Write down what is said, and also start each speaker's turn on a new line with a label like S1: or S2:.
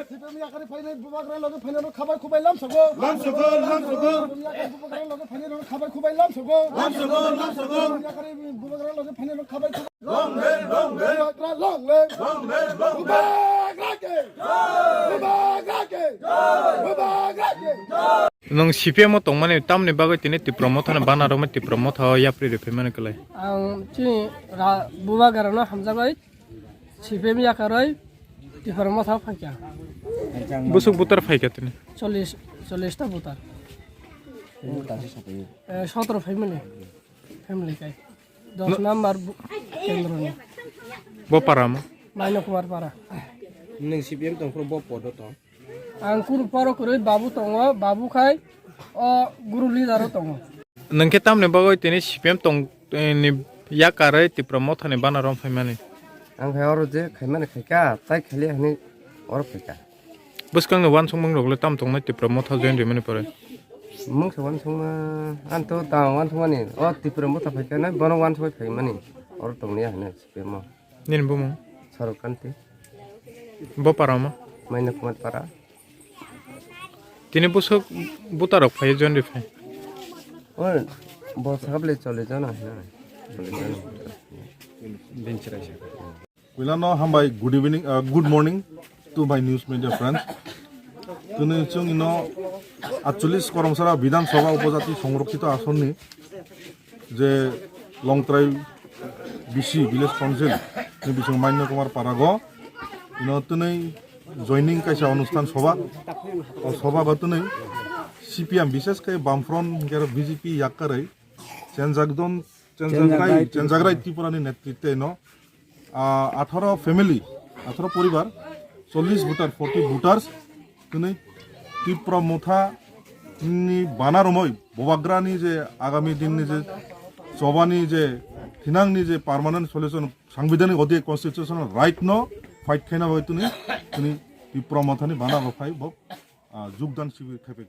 S1: CPM ইয়াকারি final বুবাগ্রা লগে final খাবার খুবাইলাম সগো বুবাগ্রা লগে ফাইনাল খাবার খুবাইলাম সগো ইয়াকারি বুবাগ্রা লগে ফাইনাল খাবার লং লে
S2: nang CPM tong mane tamne bagai tine ti promote na bana ro ti promote ha ya pri refe mane kale
S3: ang chi buba garana hamza gai CPM ya karai ti promote ha fakya
S2: busuk butar phai ka tine
S3: 40 ta butar 17 family kai 10 number kendro ni
S2: bo parama
S3: maino kumar para
S4: nang CPM tong pro bo podo to
S3: angkur paro kore babu tongo babu khai o guru leader tongo
S2: nang ke tamne bagai tine CPM tong ni ya karai ti promote ne bana ro phai mane
S4: ang khai oro je khai mane khai ka tai khali hani oro khai ka
S2: buskang no wan songmang rok le tam tong na ti promote ha join re mane pare
S4: mung sa wan song an to ta wan song ni o ti promote khai ka na bono wan song khai mane oro tong ni hani CPM ma
S2: nin bu mo
S4: sarukanti
S2: bo parama
S4: maina kumar para
S2: tine busuk butar rok phai join re phai
S4: o bo sakable chole jana
S1: Wilano hambai good evening good morning to my news media friends tuni chung ino 48 করমসারা বিধানসভা উপজাতি সংরক্ষিত আসননি যে Longtrai VC village council ni bisung মান্য Kumar Parag ino tuni joining কাইসা অনুষ্ঠান সভা ও সভা গতনি সিপিএম বিশেষ করে বামফ্রন্ট গের বিজেপি ইয়াকারাই চেনজাগরাই ত্রিপুরানি নেতৃত্বে নো 18 ফ্যামিলি 18 পরিবার 40 ভোটার 40 ভোটার্স তিনি ত্রিপুরা মোথা নি বানারময় ববাগ্রানি যে আগামী দিননি যে সবানি যে থিনাংনি যে পার্মানেন্ট সলিউশন সাংবিধানিক অধি কনস্টিটিউশনাল রাইট ন ফাইট খাইনা হয় তিনি ত্রিপুরা মোথানি বানারো ফাই যোগদান শিবির খেপে